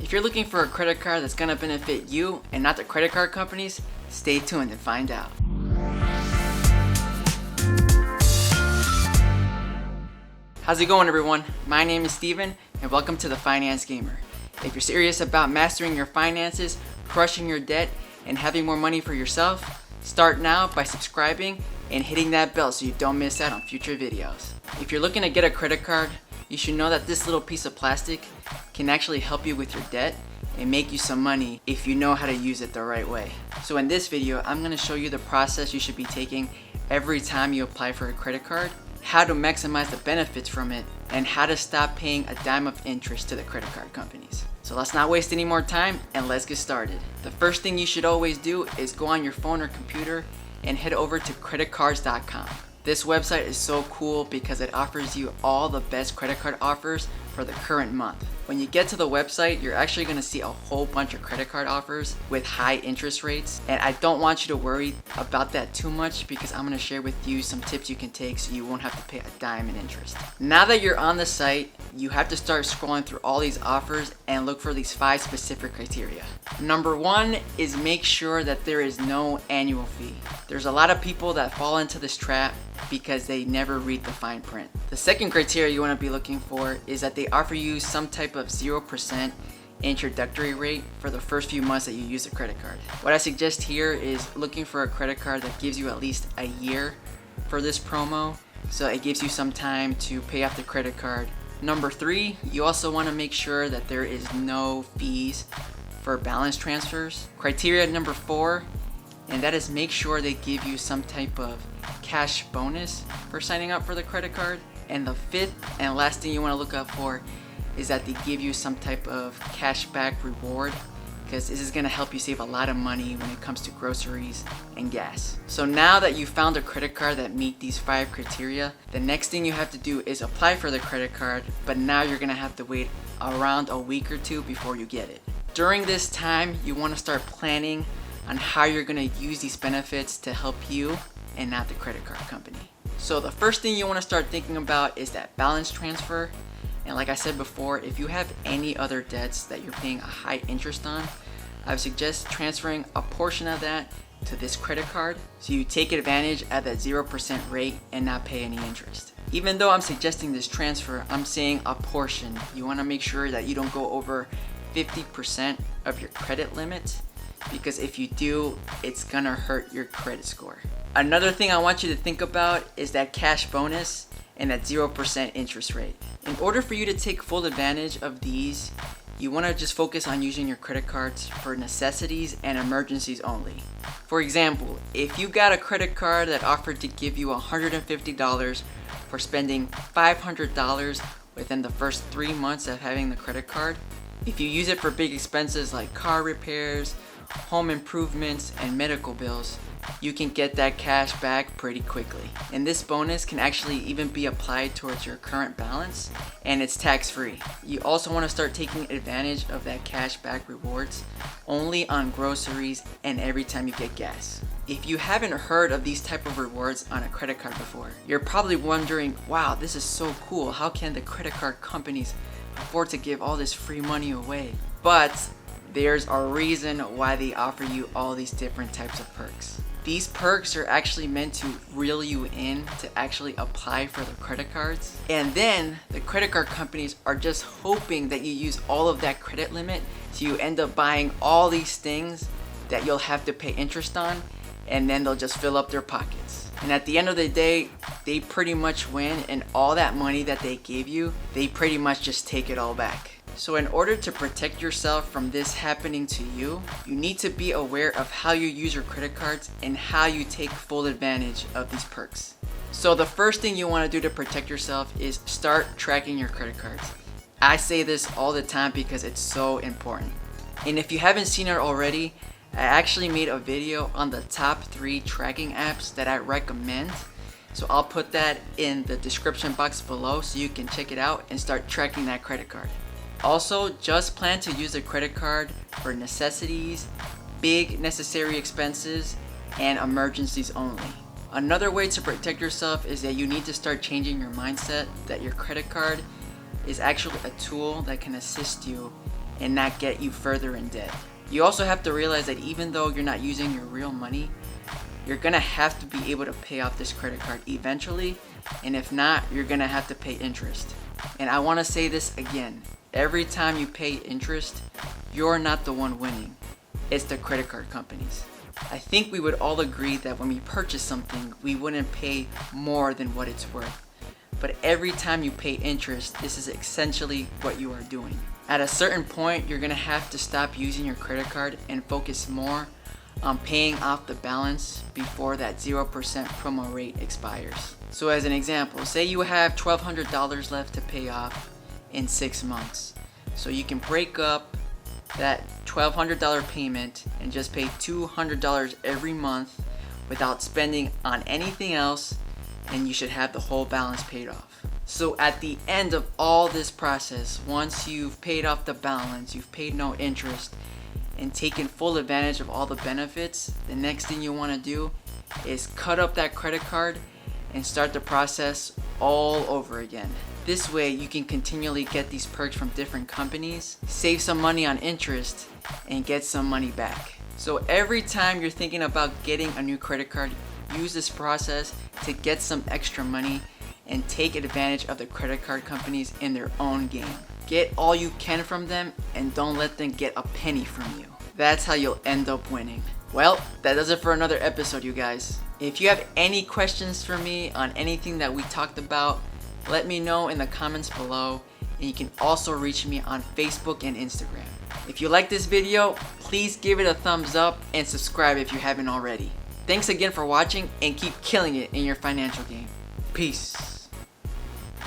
If you're looking for a credit card that's gonna benefit you and not the credit card companies, stay tuned and find out. How's it going, everyone? My name is Steven and welcome to the Finance Gamer. If you're serious about mastering your finances, crushing your debt, and having more money for yourself, start now by subscribing and hitting that bell so you don't miss out on future videos. If you're looking to get a credit card, you should know that this little piece of plastic can actually help you with your debt and make you some money if you know how to use it the right way. So in this video, I'm going to show you the process you should be taking every time you apply for a credit card, how to maximize the benefits from it, and how to stop paying a dime of interest to the credit card companies. So let's not waste any more time and let's get started. The first thing you should always do is go on your phone or computer and head over to creditcards.com. This website is so cool because it offers you all the best credit card offers for the current month. When you get to the website, you're actually going to see a whole bunch of credit card offers with high interest rates. And I don't want you to worry about that too much because I'm going to share with you some tips you can take so you won't have to pay a dime in interest. Now that you're on the site, you have to start scrolling through all these offers and look for these 5 specific criteria. Number 1 is make sure that there is no annual fee. There's a lot of people that fall into this trap because they never read the fine print. The second criteria you want to be looking for is that they offer you some type of 0% introductory rate for the first few months that you use a credit card. What I suggest here is looking for a credit card that gives you at least a year for this promo, so it gives you some time to pay off the credit card. Number 3, you also want to make sure that there is no fees for balance transfers. Criteria number 4, and that is make sure they give you some type of cash bonus for signing up for the credit card. And the 5th and last thing you want to look out for is that they give you some type of cashback reward, because this is going to help you save a lot of money when it comes to groceries and gas. So now that you found a credit card that meet these 5 criteria, the next thing you have to do is apply for the credit card, but now you're going to have to wait around a week or 2 before you get it. During this time, you want to start planning on how you're going to use these benefits to help you and not the credit card company. So the first thing you want to start thinking about is that balance transfer. And like I said before, if you have any other debts that you're paying a high interest on, I would suggest transferring a portion of that to this credit card so you take advantage at that 0% rate and not pay any interest. Even though I'm suggesting this transfer, I'm saying a portion. You want to make sure that you don't go over 50% of your credit limit, because if you do, it's gonna hurt your credit score. Another thing I want you to think about is that cash bonus and that 0% interest rate. In order for you to take full advantage of these, you want to just focus on using your credit cards for necessities and emergencies only. For example, if you got a credit card that offered to give you $150 for spending $500 within the first 3 months of having the credit card, if you use it for big expenses like car repairs, home improvements, and medical bills, you can get that cash back pretty quickly. And this bonus can actually even be applied towards your current balance, and it's tax-free. You also want to start taking advantage of that cash back rewards only on groceries and every time you get gas. If you haven't heard of these type of rewards on a credit card before, you're probably wondering, wow, this is so cool. How can the credit card companies afford to give all this free money away? But there's a reason why they offer you all these different types of perks. These perks are actually meant to reel you in to actually apply for the credit cards. And then the credit card companies are just hoping that you use all of that credit limit, so you end up buying all these things that you'll have to pay interest on, and then they'll just fill up their pockets. And at the end of the day, they pretty much win, and all that money that they gave you, they pretty much just take it all back. So in order to protect yourself from this happening to you, you need to be aware of how you use your credit cards and how you take full advantage of these perks. So the first thing you want to do to protect yourself is start tracking your credit cards. I say this all the time because it's so important. And if you haven't seen it already, I actually made a video on the top 3 tracking apps that I recommend. So I'll put that in the description box below so you can check it out and start tracking that credit card. Also, just plan to use a credit card for necessities, big necessary expenses, and emergencies only. Another way to protect yourself is that you need to start changing your mindset that your credit card is actually a tool that can assist you and not get you further in debt. You also have to realize that even though you're not using your real money, you're gonna have to be able to pay off this credit card eventually, and if not, you're gonna have to pay interest. And I wanna say this again, every time you pay interest, you're not the one winning. It's the credit card companies. I think we would all agree that when we purchase something, we wouldn't pay more than what it's worth. But every time you pay interest, this is essentially what you are doing. At a certain point, you're gonna have to stop using your credit card and focus more on paying off the balance before that 0% promo rate expires. So as an example, say you have $1,200 left to pay off in 6 months. So you can break up that $1,200 payment and just pay $200 every month without spending on anything else, and you should have the whole balance paid off. So at the end of all this process, once you've paid off the balance, you've paid no interest, and taken full advantage of all the benefits, the next thing you want to do is cut up that credit card and start the process all over again. This way you can continually get these perks from different companies, save some money on interest, and get some money back. So every time you're thinking about getting a new credit card, use this process to get some extra money and take advantage of the credit card companies in their own game. Get all you can from them and don't let them get a penny from you. That's how you'll end up winning. Well, that does it for another episode, you guys. If you have any questions for me on anything that we talked about, let me know in the comments below, and you can also reach me on Facebook and Instagram. If you like this video, please give it a thumbs up and subscribe if you haven't already. Thanks again for watching, and keep killing it in your financial game. Peace.